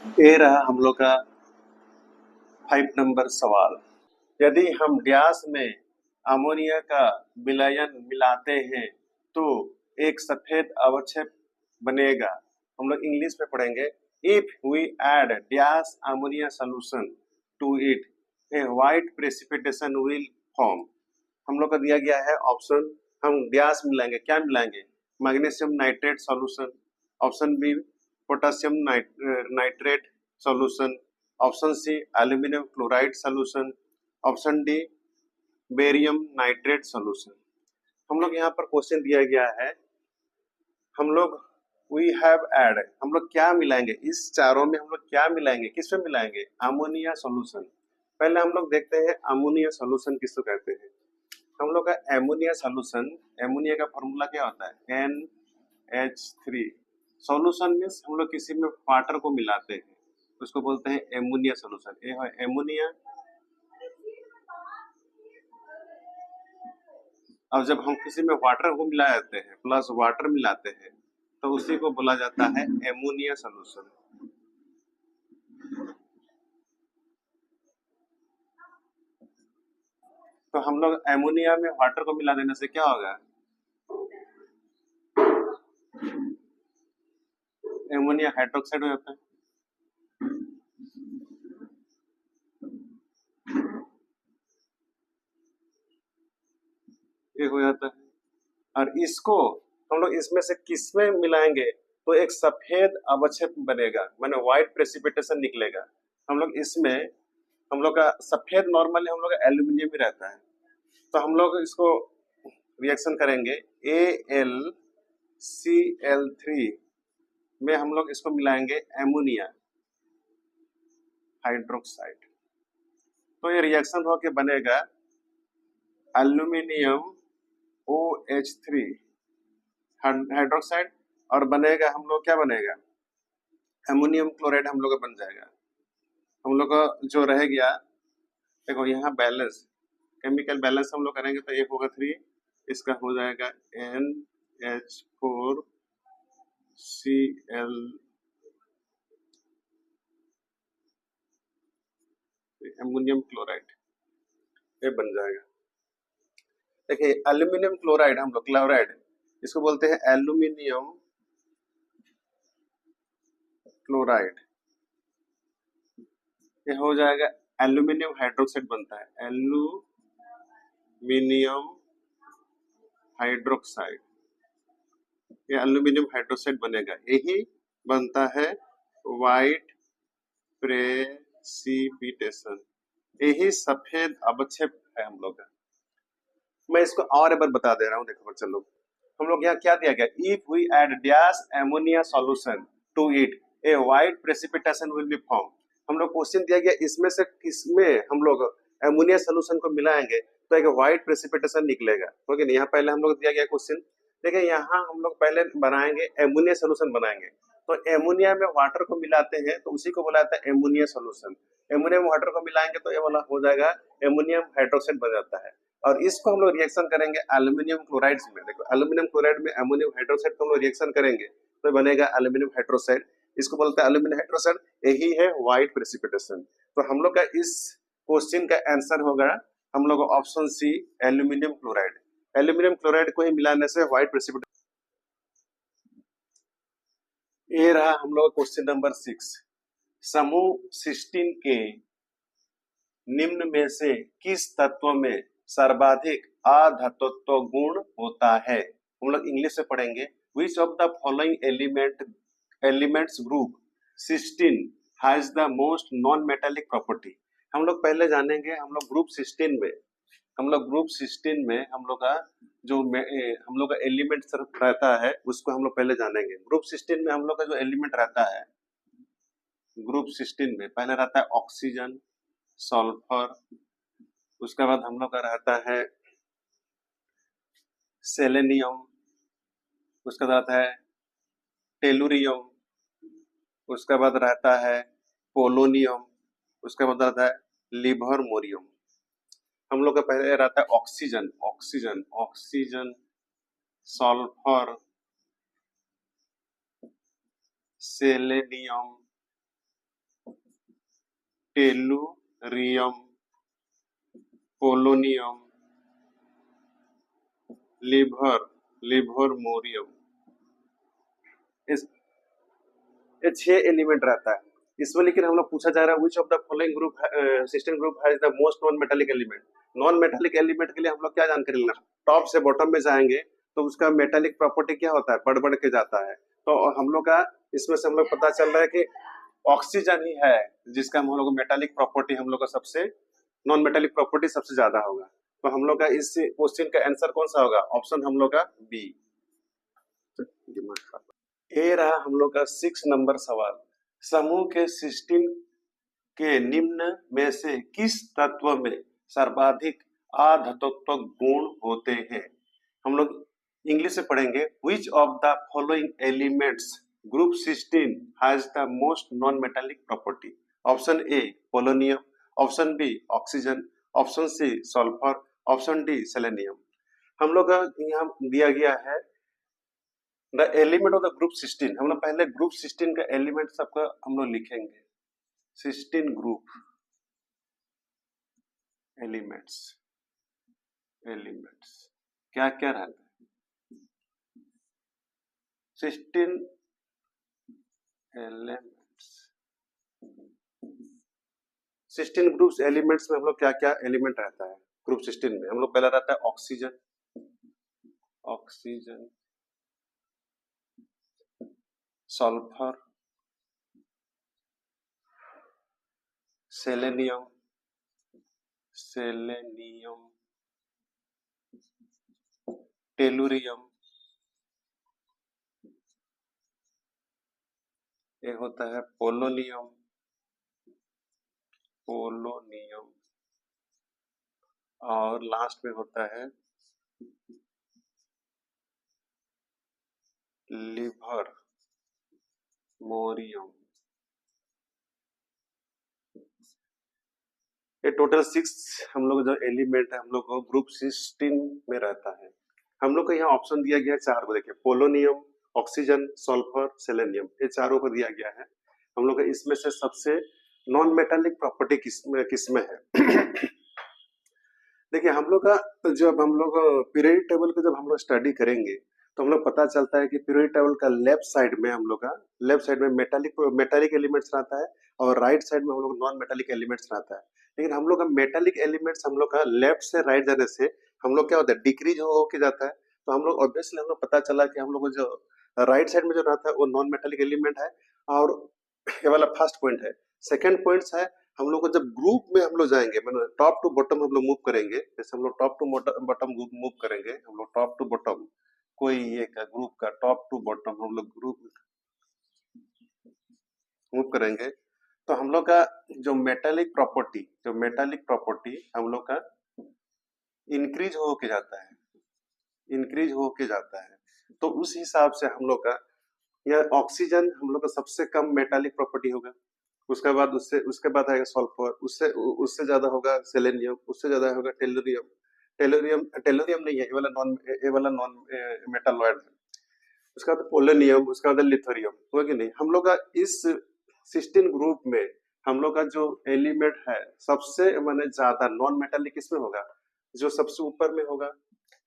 ये रहा हम लोग का 5 नंबर सवाल। यदि हम गैस में अमोनिया का विलयन मिलाते हैं तो एक सफेद अवक्षेप बनेगा। हम लोग इंग्लिश में पढ़ेंगे। If we add gas ammonia solution to it a white precipitation will form. हम लोग का दिया गया है ऑप्शन। हम गैस मिलाएंगे, क्या मिलाएंगे? Magnesium nitrate solution. Option B potassium nitrate solution. Option C aluminium chloride solution. Option D barium nitrate solution. हम लोग यहाँ पर क्वेश्चन दिया गया है, हम लोग वी हैव ऐड, हम लोग क्या मिलाएंगे? इस चारों में हम लोग क्या मिलाएंगे? किस में मिलाएंगे? Ammonia solution. पहले हम लोग देखते हैं अमोनिया सॉल्यूशन किसको कहते हैं। हम लोग का एमोनिया सॉल्यूशन, एमोनिया का फॉर्मूला क्या होता है? NH3। सॉल्यूशन मीन्स हम लोग किसी में वाटर को मिलाते हैं, उसको बोलते हैं एमोनिया सॉल्यूशन। ये है एमोनिया। अब जब हम किसी में वाटर को मिला देते हैं, प्लस वाटर मिलाते हैं, तो उसी को बोला जाता है एमोनिया सॉल्यूशन। तो हम लोग एमोनिया में वाटर को मिला देने से क्या होगा? एमोनिया हाइड्रोक्साइड हो जाता है। ये हो जाता है। और इसको हम लोग इसमें से किसमें मिलाएंगे तो एक सफेद अवक्षेप बनेगा, माने व्हाइट प्रेसिपिटेशन निकलेगा। हम लोग इसमें, हम लोग का सफेद नॉर्मली हम लोग का एल्यूमिनियम ही रहता है, तो हम लोग इसको रिएक्शन करेंगे AlCl3 में हम लोग इसको मिलाएंगे एमोनिया हाइड्रोक्साइड। तो ये रिएक्शन होके बनेगा एल्यूमिनियम OH3 हाइड्रोक्साइड, और बनेगा हम लोग, क्या बनेगा? एमोनियम क्लोराइड हम लोग का बन जाएगा। हम लोग का जो रह गया, देखो यहाँ बैलेंस, केमिकल बैलेंस हम लोग करेंगे तो एक होगा 3, इसका हो जाएगा NH4Cl, एमोनियम क्लोराइड, ये बन जाएगा। देखिए एल्यूमिनियम क्लोराइड, हम लोग क्लोराइड इसको बोलते हैं एल्यूमिनियम क्लोराइड। ये हो जाएगा एल्यूमिनियम हाइड्रोक्साइड बनता है, एल्यूमिनियम हाइड्रोक्साइड। ये एल्यूमिनियम हाइड्रोक्साइड बनेगा, यही बनता है व्हाइट प्रेसिपिटेशन। यही सफेद अवक्षेप है हम लोग का। मैं इसको और एक बार बता दे रहा हूँ, देखो बच्चे लोग, हम लोग यहाँ क्या दिया गया? If we add dash ammonia solution to it a white precipitation will be form. हम लोग क्वेश्चन दिया गया इसमें से किसमें हम लोग एमोनिया सॉल्यूशन को मिलाएंगे तो एक व्हाइट प्रेसिपिटेशन निकलेगा, हो गया? यहाँ पहले हम लोग दिया गया क्वेश्चन। देखिए यहाँ हम लोग पहले बनाएंगे एमोनिया सॉल्यूशन बनाएंगे, तो एमोनिया में वाटर को मिलाते हैं तो उसी को बोला जाता है एमोनिया सॉल्यूशन। एमोनिया में वाटर को मिलाएंगे तो ये वाला हो जाएगा एमोनियम हाइड्रोक्साइड बन जाता है। और इसको हम लोग रिएक्शन करेंगे एल्यूमिनियम क्लोराइड में। देखो एल्यूमिनियम क्लोराइड में एमोनियम हाइड्रोक्साइड को हम लोग रिएक्शन करेंगे तो बनेगा एल्यूमिनियम हाइड्रोक्साइड, इसको बोलते हैं एल्यूमिनियम हाइड्रोक्साइड। यही है व्हाइट प्रेसिपिटेशन। तो हम लोग का इस क्वेश्चन का आंसर होगा हम लोग option C aluminium chloride. Aluminium chloride को ही मिलाने से व्हाइट प्रेसिपिटेशन। ये रहा हम लोग क्वेश्चन नंबर 6। समूह 16 के निम्न में से किस तत्व में सर्वाधिक अधातुत्व गुण होता है? हम लोग इंग्लिश में पढ़ेंगे। Which of the following elements group 16 has the most non metallic property. हम लोग पहले जानेंगे, हम लोग ग्रुप 16 में, हम लोग ग्रुप 16 में हम लोग का जो हम लोग का एलिमेंट रहता है उसको हम लोग पहले जानेंगे। ग्रुप 16 में हम लोग का जो एलिमेंट रहता है, ग्रुप 16 में पहले रहता है ऑक्सीजन, सल्फर, उसके बाद हम लोग का रहता है सेलेनियम, उसके बाद रहता है टेलुरियम, उसके बाद रहता है पोलोनियम, उसके बाद रहता है लिबर्मोरियम। हम लोग का पहले रहता है oxygen, oxygen oxygen, sulphur, selenium, tellurium, polonium, livermorium. इस ये 6 एलिमेंट रहता है इसमें, लेकिन हम लोग पूछा जा रहा है विच of the following group system group has the most non metallic element. Non metallic element के लिए हम लोग क्या जानकारी लेना, टॉप से बॉटम में जाएंगे तो उसका मेटालिक प्रॉपर्टी क्या होता है, बढ़ बढ़ के जाता है। तो हम लोग का इसमें से हम लोग पता चल रहा है कि ऑक्सीजन ही है जिसका हम लोग को मेटालिक प्रॉपर्टी, हम लोग का सबसे नॉन मेटालिक प्रॉपर्टी सबसे ज्यादा होगा। तो हम लोग का इस क्वेश्चन का आंसर कौन सा होगा, ऑप्शन हम लोग का बी। ये रहा हम लोग का 6 नंबर सवाल। समूह के सिस्टीन के निम्न में से किस तत्व में सर्वाधिक आधातुत्व गुण होते हैं। हम लोग इंग्लिश में पढ़ेंगे, which of the following elements group sixteen has the most non metallic property. Option A polonium, option B oxygen, option C sulphur, option D selenium. हम लोग का यहाँ दिया गया है the element of the group sixteen. हम लोग पहले ग्रुप सिस्टीन का एलिमेंट सबका हम लोग लिखेंगे। सिस्टीन ग्रुप एलिमेंट्स, एलिमेंट्स क्या क्या रहता है, sixteen elements. Sixteen group elements में हम लोग क्या क्या एलिमेंट रहता है ग्रुप सिस्टीन में। हम लोग पहला रहता है oxygen, oxygen, sulphur, selenium, selenium, tellurium, ये होता है पोलोनियम, पोलोनियम, और लास्ट में होता है लिवर मोरियम। ये टोटल 6 हम लोग जो एलिमेंट है हम लोग को ग्रुप सिस्टीन में रहता है। हम लोग को यहाँ ऑप्शन दिया गया है 4 को, देखिए पोलोनियम, ऑक्सीजन, सल्फर, सेलेनियम, ये चारों को दिया गया है। हम लोग का इसमें से सबसे नॉन मेटालिक प्रॉपर्टी किसमें है। देखिए हम लोग का जब हम लोग पीरियडिक टेबल को जब हम लोग स्टडी करेंगे तो हम लोग पता चलता है कि पीरियडिक टेबल का लेफ्ट साइड में हम लोग का लेफ्ट साइड में मेटालिक एलिमेंट्स रहता है और राइट साइड में हम लोग नॉन मेटालिक एलिमेंट्स रहता है। लेकिन हम लोग का मेटालिक एलिमेंट्स हम लोग का लेफ्ट से राइट जाने से हम लोग क्या होता है, डिक्रीज हो के जाता है। तो हम लोग ऑब्वियसली हम लोग पता चला कि हम लोग को जो राइट साइड में जो रहता है वो नॉन मेटालिक एलिमेंट है। और ये वाला फर्स्ट पॉइंट है। सेकेंड पॉइंट है, हम लोग को जब ग्रुप में हम लोग जाएंगे, मतलब टॉप टू बॉटम हम लोग मूव करेंगे, जैसे हम लोग टॉप टू बॉटम मूव करेंगे, हम लोग टॉप टू बॉटम कोई ये का ग्रुप का टॉप टू बॉटम हम लोग ग्रुप मूव करेंगे तो हम लोग का जो मेटालिक प्रॉपर्टी हम लोग का इंक्रीज हो के जाता है, इंक्रीज हो के जाता है। तो उस हिसाब से हम लोग का यह ऑक्सीजन हम लोग का सबसे कम मेटालिक प्रॉपर्टी होगा। उसके बाद आएगा सल्फर, उससे ज्यादा होगा सेलेनियम, उससे ज्यादा होगा टेलुरियम। टेलुरियम नहीं है, ये वाला नॉन मेटालॉइड है। उसका बाद पोलोनियम, उसका बाद लिथोरियम, हुआ कि नहीं। हम लोग का इस सिस्टीन ग्रुप में हम लोग का जो एलिमेंट है सबसे माने ज्यादा नॉन मेटालिक किसमें होगा, जो सबसे ऊपर में होगा,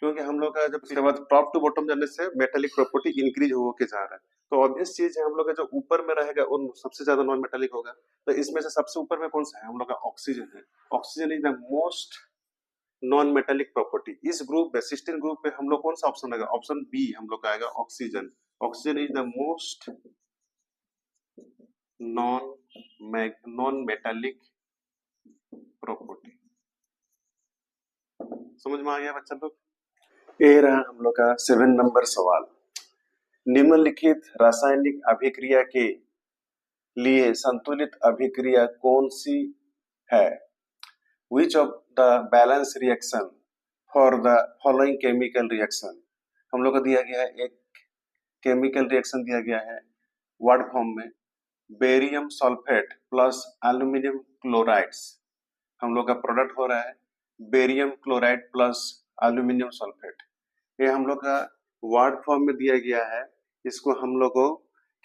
क्योंकि हम लोग का जब उसके बाद टॉप टू बॉटम जाने से मेटालिक प्रॉपर्टी इंक्रीज हो के जा रहा है। तो ऑब्वियस चीज है हम लोग का जो ऊपर में रहेगा वो सबसे ज्यादा नॉन मेटालिक होगा। तो इसमें से सबसे ऊपर में कौन सा है, हम लोग का ऑक्सीजन है। Oxygen is the most non metallic property. इस ग्रुप में सिस्टीन ग्रुप में हम लोग कौन सा ऑप्शन आएगा, ऑप्शन बी हम लोग का आएगा oxygen. Oxygen is the most non metallic property. समझ में आ गया बच्चा लोग। ये रहा हम लोग का 7 नंबर सवाल। निम्नलिखित रासायनिक अभिक्रिया के लिए संतुलित अभिक्रिया कौन सी है। Which of the balance reaction for the following chemical reaction। हम लोग को दिया गया है एक केमिकल रिएक्शन दिया गया है वर्ड फॉर्म में, barium sulphate plus aluminium chlorides. हम लोग का प्रोडक्ट हो रहा है barium chloride plus aluminium sulphate. ये हम लोग का वर्ड फॉर्म में दिया गया है, इसको हम लोग को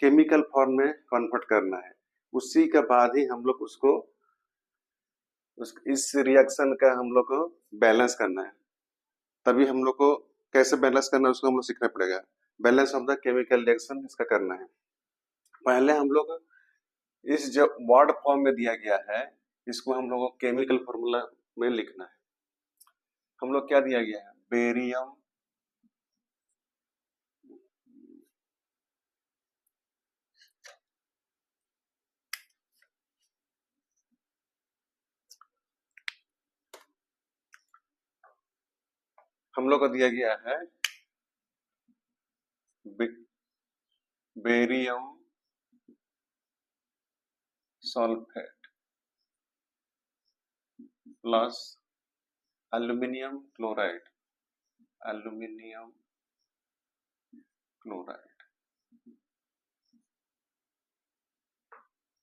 केमिकल फॉर्म में कन्वर्ट करना है। उसी के बाद ही हम लोग उसको इस रिएक्शन का हम लोग को बैलेंस करना है। तभी हम लोग को कैसे बैलेंस करना है उसको हम लोग सीखना पड़ेगा। Balance of the chemical reaction इसका करना है। पहले हम लोग इस जो वर्ड फॉर्म में दिया गया है इसको हम लोग को केमिकल फॉर्मूला में लिखना है। हम लोग क्या दिया गया है, बेरियम हम लोग को दिया गया है barium sulphate plus aluminium chloride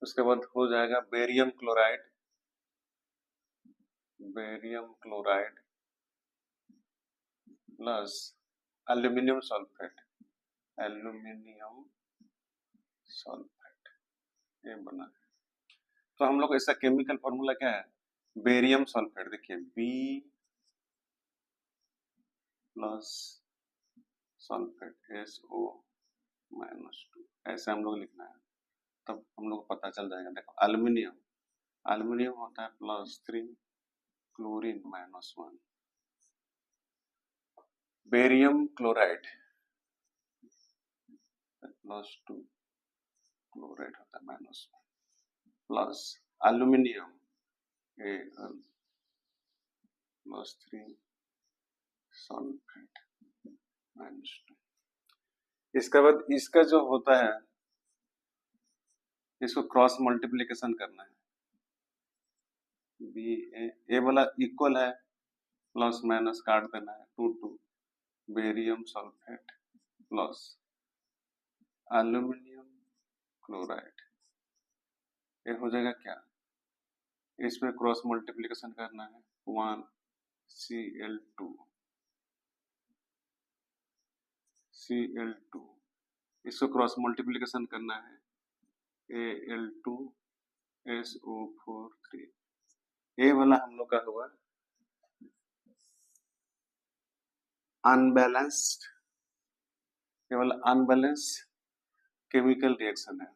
उसके बाद हो जाएगा barium chloride plus aluminium sulphate ये बना है। तो हम लोग को इसका केमिकल फॉर्मूला क्या है, बेरियम सल्फेट। देखिए बी प्लस सल्फेट SO-2 ऐसे हम लोग लिखना है, तब हम लोग को पता चल जाएगा। देखो एल्यूमिनियम होता है +3 क्लोरीन -1, बेरियम क्लोराइड +2 क्लोराइड होता है -1 प्लस एल्यूमिनियम +3 सल्फेट -2। इसके बाद इसका जो होता है इसको क्रॉस मल्टीप्लिकेशन करना है। ए वाला इक्वल है, प्लस माइनस काट देना है, 2 barium sulphate plus aluminium chloride. ये हो जाएगा क्या, इसमें क्रॉस मल्टीप्लिकेशन करना है 1 Cl2 इसको क्रॉस मल्टीप्लिकेशन करना है Al2SO4 ये वाला हम लोग का हुआ अनबैलेंस्ड, ये वाला अनबैलेंस्ड केमिकल रिएक्शन है।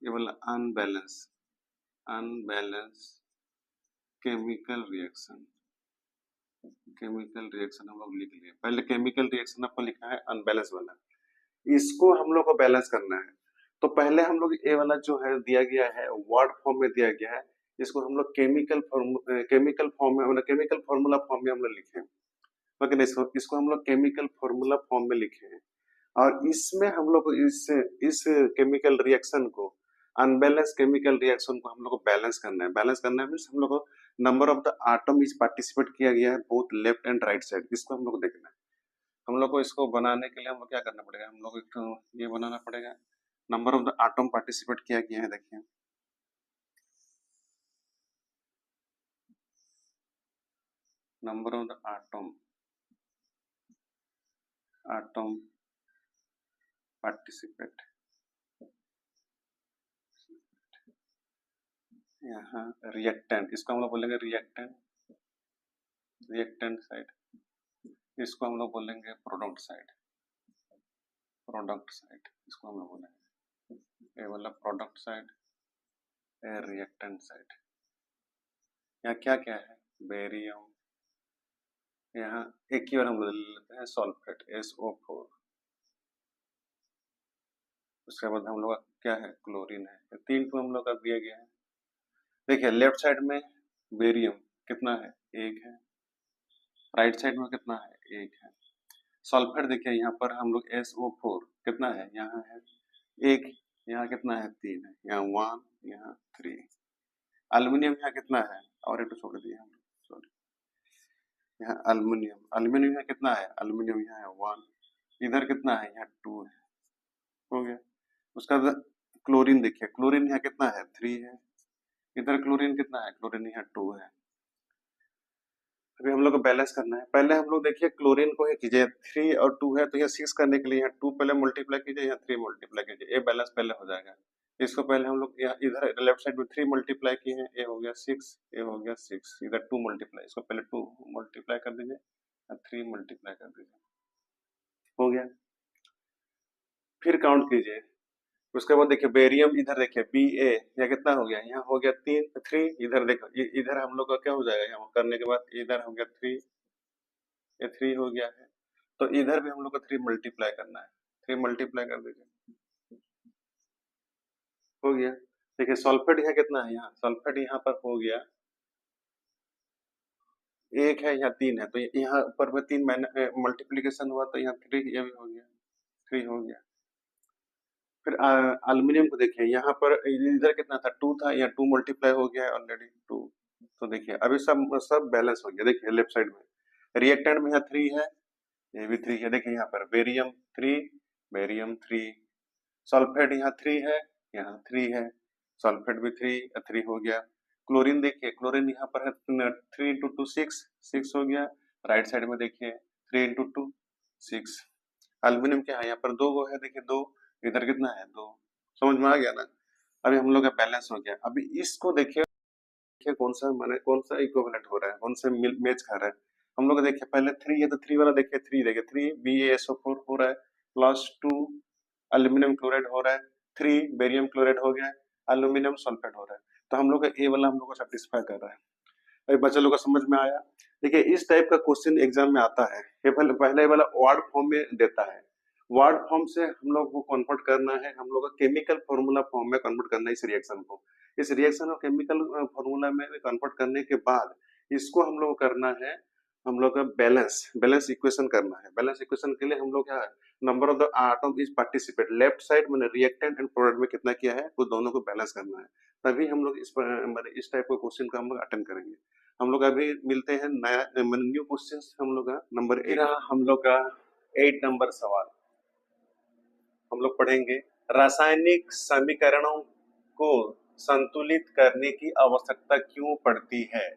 ये वाला अनबैलेंस केमिकल रिएक्शन हम लोग लिख लिए। पहले केमिकल रिएक्शन आपको लिखना है अनबैलेंस वाला, इसको हम लोग को बैलेंस करना है। तो पहले हम लोग ये वाला जो है दिया गया है वर्ड फॉर्म में दिया गया है, इसको हम लोग केमिकल फॉर्मूला फॉर्म में हम लोग लिखे, लेकिन इसको हम लोग केमिकल फॉर्मूला फॉर्म में लिखे हैं। और इसमें हम लोग इस केमिकल रिएक्शन को, अनबैलेंस केमिकल रिएक्शन को हम लोग को बैलेंस करना है। बैलेंस करना है मींस हम लोग को number of the atom is participate किया गया है both left and right side, इसको हम लोग को देखना है। हम लोग को इसको बनाने के लिए हम लोग क्या करना पड़ेगा, हम लोग को ये बनाना पड़ेगा, number of the atom participate किया गया है। देखिए number of the atom participate, यहाँ रिएक्टेंट, इसको हम लोग बोलेंगे रिएक्टेंट साइड, इसको हम लोग बोलेंगे प्रोडक्ट साइड, इसको हम लोग बोलेंगे ये वाला प्रोडक्ट साइड, रिएक्टेंट साइड। यहाँ क्या क्या है, बेरियम, यहाँ एक ही बार हम लोग ले लेते हैं सल्फेट SO4, उसके बाद हम लोग क्या है क्लोरीन है। 3 को हम लोग का दिया गया है। देखिए लेफ्ट साइड में बेरियम कितना है, 1 है, राइट साइड में कितना है, 1 है। सल्फेट देखिए यहाँ पर हम लोग SO4 कितना है, यहाँ है 1, यहाँ कितना है 3 है, यहाँ 1, यहाँ 3। एल्यूमिनियम यहाँ कितना है, और एक तो छोड़ दिया हम लोग, सॉरी, यहाँ एल्यूमिनियम यहाँ कितना है, एल्यूमिनियम यहाँ है 1, इधर कितना है, यहाँ 2 है, हो गया। उसका क्लोरीन देखिए, क्लोरीन यहाँ कितना है, 3 है, इधर क्लोरीन कितना है, क्लोरीन यहाँ 2 है। अभी हम लोग को बैलेंस करना है। पहले हम लोग देखिए क्लोरीन को कीजिए, 3 और 2 है तो यहाँ 6 करने के लिए यहाँ 2 पहले मल्टीप्लाई कीजिए, यहाँ 3 मल्टीप्लाई कीजिए, ये बैलेंस पहले हो जाएगा। इसको पहले हम लोग यहाँ इधर लेफ्ट साइड में 3 मल्टीप्लाई किए हैं, ए हो गया 6, ए हो गया 6, इधर 2 मल्टीप्लाई, इसको पहले 2 मल्टीप्लाई कर दीजिए और 3 मल्टीप्लाई कर दीजिए, हो गया। फिर काउंट कीजिए, उसके बाद देखिए बेरियम, इधर देखिए बी ए, यह कितना हो गया, यहाँ हो गया 3, इधर देखो इधर हम लोग का क्या हो जाएगा, यहाँ करने के बाद इधर हो गया 3, ये 3 हो गया है, तो इधर भी हम लोग को 3 मल्टीप्लाई करना है, 3 मल्टीप्लाई कर दीजिए, हो गया। देखिए सल्फेट यहाँ कितना है, यहाँ सल्फेट यहाँ पर हो गया 1 है, यहाँ 3 है, तो यहाँ ऊपर में 3 मल्टीप्लीकेशन हुआ तो यहाँ 3, ये भी हो गया 3 हो गया। फिर एल्यूमिनियम को देखिए, यहाँ पर इधर कितना था 2 था, यहाँ 2 मल्टीप्लाई हो गया है ऑलरेडी 2, तो देखिए अभी सब सब बैलेंस हो गया। देखिए लेफ्ट साइड में रिएक्टेंट में यहाँ 3 है, ये भी 3 है, देखिए यहाँ पर बेरियम 3, बेरियम 3, सल्फेट यहाँ 3 है, यहाँ 3 है, सल्फेट भी 3 हो गया। क्लोरीन देखिए, क्लोरीन यहाँ पर है 3 इंटू 2 6, 6 हो गया। राइट साइड में देखिए 3 इंटू 2 6। एल्यूमिनियम क्या है, यहाँ पर 2 है, देखिए 2, इधर कितना है 2, समझ में आ गया ना। अभी हम लोग का बैलेंस हो गया। अभी इसको देखिए कौन सा माने कौन सा इक्विवेलेंट हो रहा है, कौन से मैच कर रहा है। हम लोग देखिए पहले 3 है तो 3 वाला देखिए 3 देखिए 3 BaSO4 हो रहा है प्लस 2 एल्यूमिनियम क्लोराइड हो रहा है, 3 बेरियम क्लोराइड हो गया, एल्यूमिनियम सल्फेट हो रहा है। तो हम लोग का ए वाला हम लोग को सेटिस्फाई कर रहा है। अभी बच्चे लोग को समझ में आया। देखिए इस टाइप का क्वेश्चन एग्जाम में आता है, ये पहले वाला वर्ड फॉर्म में देता है, वर्ड फॉर्म से हम लोग को कन्वर्ट करना है, हम लोग का केमिकल फॉर्मूला फॉर्म में कन्वर्ट करना है इस रिएक्शन को। इस रिएक्शन को केमिकल फॉर्मूला में कन्वर्ट करने के बाद इसको हम लोग करना है, हम लोग का बैलेंस इक्वेशन करना है। बैलेंस इक्वेशन के लिए हम लोग क्या है, number of the atom is participate, left side मैंने रिएक्टेंट एंड प्रोडक्ट में कितना किया है वो दोनों को बैलेंस करना है, तभी हम लोग इस टाइप का क्वेश्चन का हम लोग अटेंड करेंगे। हम लोग अभी मिलते हैं नया न्यू क्वेश्चन हम लोग का नंबर 8, हम लोग का 8 नंबर सवाल हम लोग पढ़ेंगे। रासायनिक समीकरणों को संतुलित करने की आवश्यकता क्यों पड़ती है।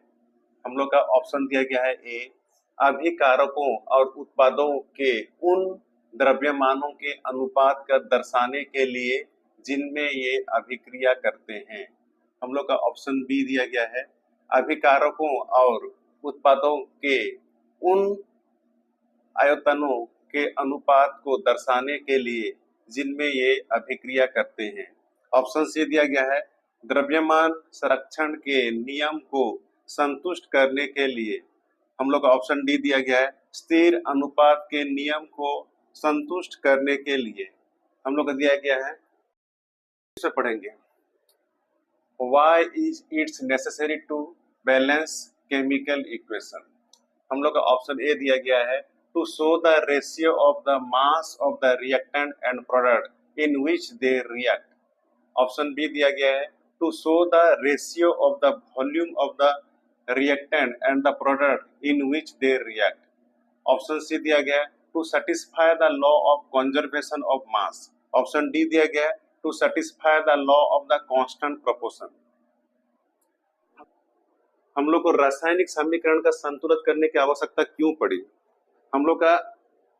हम लोग का ऑप्शन दिया गया है ए, अभिकारकों और उत्पादों के उन द्रव्यमानों के अनुपात का दर्शाने के लिए जिनमें ये अभिक्रिया करते हैं। हम लोग का ऑप्शन बी दिया गया है, अभिकारकों और उत्पादों के उन आयतनों के अनुपात को दर्शाने के लिए जिनमें ये अभिक्रिया करते हैं। ऑप्शन सी दिया गया है, द्रव्यमान संरक्षण के नियम को संतुष्ट करने के लिए। हम लोग का ऑप्शन डी दिया गया है, स्थिर अनुपात के नियम को संतुष्ट करने के लिए। हम लोग का दिया गया है, इसे पढ़ेंगे। Why is it necessary to balance chemical equation? हम लोग का ऑप्शन ए दिया गया है, to show the ratio of the mass of the reactant and product in which they react. Option B दिया गया है, to show the ratio of the volume of the reactant and the product in which they react. Option C दिया गया है, to satisfy the law of conservation of mass. Option D दिया गया है, to satisfy the law of the constant proportion. हम लोग को रासायनिक समीकरण का संतुलित करने की आवश्यकता क्यों पड़ी। हम लोग का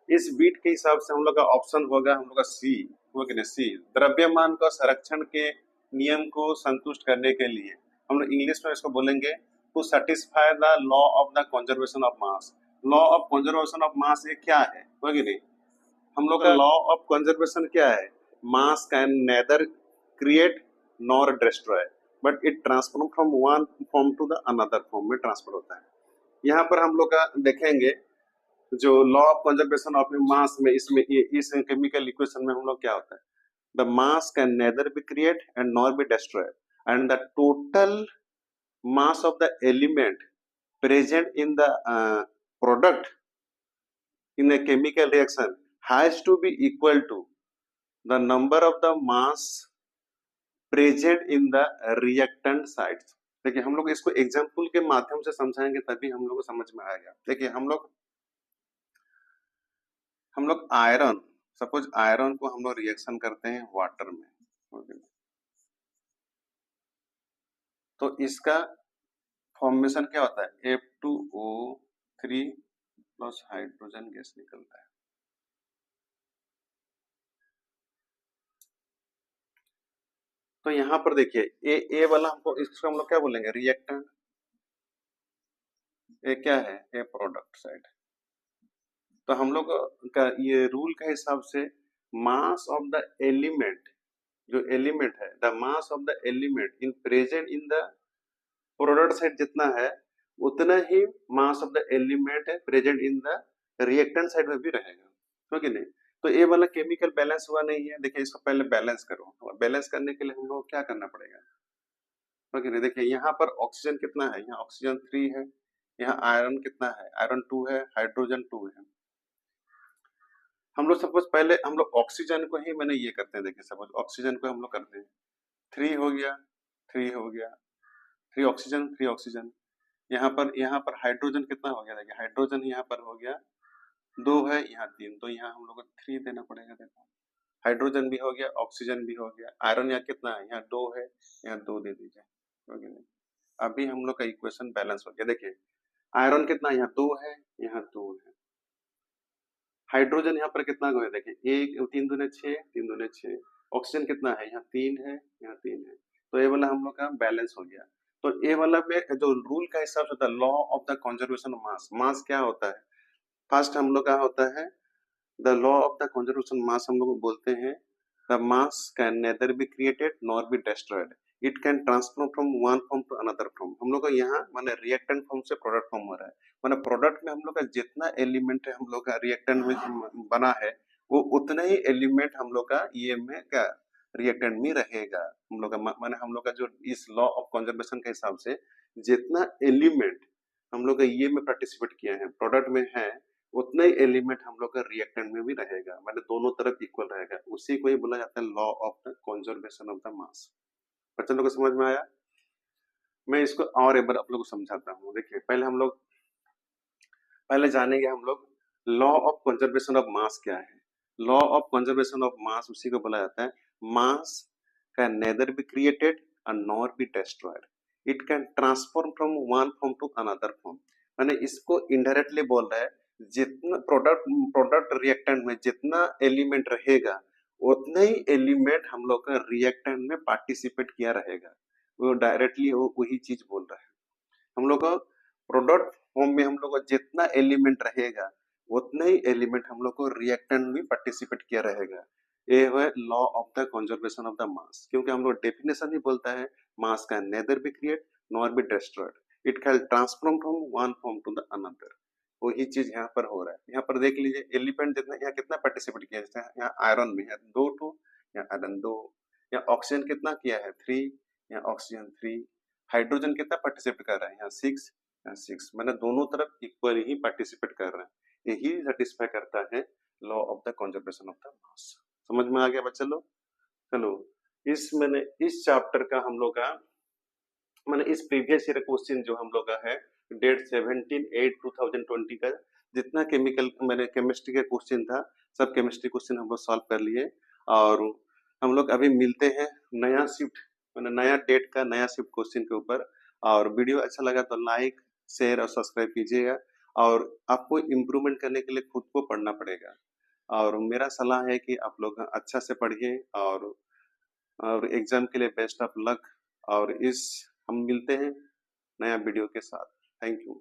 इस बीट के हिसाब से हम लोग का ऑप्शन होगा, हम लोग का सी होगा, सी, द्रव्यमान का संरक्षण के नियम को संतुष्ट करने के लिए। हम लोग इंग्लिश में इसको बोलेंगे to satisfy the law of the conservation of mass. Law of conservation of mass ये क्या है, होगी नहीं। हम लोग का लॉ ऑफ कंजर्वेशन क्या है, mass can neither create nor destroy but it transform from one form to the another form में ट्रांसफर होता है। यहाँ पर हम लोग का देखेंगे जो law of conservation of mass में, इसमें इस केमिकल इक्वेशन में हम लोग क्या होता है, the mass can neither be create and nor be destroy and the total mass of the element present in the product in a chemical reaction has to be equal to the number of the mass present in the reactant sites। देखिए हम लोग इसको example के माध्यम से समझाएंगे तभी हम लोग को समझ में आएगा। देखिए हम लोग आयरन, सपोज आयरन को हम लोग रिएक्शन करते हैं वाटर में, तो इसका फॉर्मेशन क्या होता है, F2O3 प्लस हाइड्रोजन गैस निकलता है। तो यहाँ पर देखिए ए वाला हमको, इसको हम लोग क्या बोलेंगे, रिएक्टेंट। ये क्या है, ये प्रोडक्ट साइड। तो हम लोग का ये रूल के हिसाब से मास ऑफ द एलिमेंट, जो एलिमेंट है, the mass of the element in present in the product side जितना है, उतना ही मास ऑफ द एलिमेंट है present in the reactant side में भी रहेगा, हो कि नहीं। तो ये वाला केमिकल बैलेंस हुआ नहीं है, देखिए इसको पहले बैलेंस करो। बैलेंस करने के लिए हम लोग क्या करना पड़ेगा, हो कि नहीं। देखिए यहाँ पर ऑक्सीजन कितना है, यहाँ ऑक्सीजन 3 है, यहाँ आयरन कितना है, आयरन 2 है, हाइड्रोजन 2 है। हम लोग सपोज पहले हम लोग ऑक्सीजन को ही मैंने ये करते हैं, देखिए सपोज ऑक्सीजन को हम लोग करते हैं, 3 हो गया, 3 हो गया, 3 ऑक्सीजन, 3 ऑक्सीजन। यहाँ पर हाइड्रोजन कितना हो गया, देखिए हाइड्रोजन यहाँ पर हो गया 2 है, यहाँ 3, तो यहाँ हम लोग को 3 देना पड़ेगा। देखो हाइड्रोजन भी हो गया, ऑक्सीजन भी हो गया, आयरन यहाँ कितना है, यहाँ 2 है, यहाँ 2 दे दीजिए, हो गया। अभी हम लोग का इक्वेशन बैलेंस हो गया। देखिए आयरन कितना, यहाँ 2 है, यहाँ 2 है। हाइड्रोजन यहाँ पर कितना है, देखिए 1 3 दूने 6, 3 दूने 6। ऑक्सीजन कितना है, यहाँ 3 है, यहाँ 3 है। तो ये वाला हम लोग का बैलेंस हो गया। तो ये वाला में जो रूल का हिसाब से होता है, law of the conservation of mass. Mass क्या होता है, फर्स्ट हम लोग का होता है the law of the conservation mass, हम लोग बोलते हैं the mass can neither be created nor be destroyed, it can transform from one form to another form. हम लोग का यहाँ माने रिएक्टेंट फॉर्म से प्रोडक्ट फॉर्म हो रहा है, माने प्रोडक्ट में हम लोग का जितना एलिमेंट है हम लोग का रिएक्टेंट में बना है, वो उतना ही एलिमेंट हम लोग का ये में क्या रिएक्टेंट में रहेगा। हम लोग का माने हम लोग का जो इस लॉ ऑफ कंजर्वेशन के हिसाब से जितना एलिमेंट हम लोग का ये में पार्टिसिपेट किया है, प्रोडक्ट में है, उतना ही एलिमेंट हम लोग का रिएक्टेंट में भी रहेगा, मतलब दोनों तरफ इक्वल रहेगा। उसी को ही बोला जाता है law of the conservation of the मास। बच्चों लोग को समझ में आया। मैं इसको और एक बार आप लोग को समझाता हूँ। देखिए पहले जानेंगे हम लोग law of conservation of mass क्या है। Law of conservation of mass उसी को बोला जाता है mass can neither be created and nor be destroyed, it can transform from one form to another form. मैंने इसको इनडायरेक्टली बोल रहा है, जितना प्रोडक्ट रिएक्टेंट में जितना एलिमेंट रहेगा, उतना ही एलिमेंट हम लोग का रिएक्टेंट में पार्टिसिपेट किया रहेगा। वो डायरेक्टली वही चीज बोल रहा है। हम लोग को प्रोडक्ट फॉर्म में हम लोग को जितना एलिमेंट रहेगा, उतना ही एलिमेंट हम लोग को रिएक्टेंट में पार्टिसिपेट किया रहेगा। ये है law of the conservation of the mass. क्योंकि हम लोग डेफिनेशन ही बोलता है mass can neither be create nor be destroyed, it can transform from one form to the another. वही चीज यहाँ पर हो रहा है। यहाँ पर देख लीजिए एलिमेंट जितना यहाँ कितना पार्टिसिपेट किया है, यहाँ आयरन में है 2 टू, यहाँ आयरन 2, यहाँ ऑक्सीजन कितना किया है 3, यहाँ ऑक्सीजन 3, हाइड्रोजन कितना पार्टिसिपेट कर रहा है, यहाँ 6, यहाँ 6। मैंने दोनों तरफ इक्वल ही पार्टिसिपेट कर रहे हैं। यही सेटिस्फाई करता है law of the conservation of the मास। समझ में आ गया बच्चा लोग। चलो इस चैप्टर का हम लोग का मैंने इस प्रीवियस ईयर क्वेश्चन जो हम लोग का है डेट 17/8/2020 का जितना केमिकल मैंने केमिस्ट्री का क्वेश्चन था, सब केमिस्ट्री क्वेश्चन हम लोग सॉल्व कर लिए। और हम लोग अभी मिलते हैं नया शिफ्ट मैंने नया डेट का नया शिफ्ट क्वेश्चन के ऊपर। और वीडियो अच्छा लगा तो लाइक शेयर और सब्सक्राइब कीजिएगा। और आपको इम्प्रूवमेंट करने के लिए खुद को पढ़ना पड़ेगा। और मेरा सलाह है कि आप लोग अच्छा से पढ़िए और एग्जाम के लिए बेस्ट ऑफ लक। और हम मिलते हैं नया वीडियो के साथ। Thank you.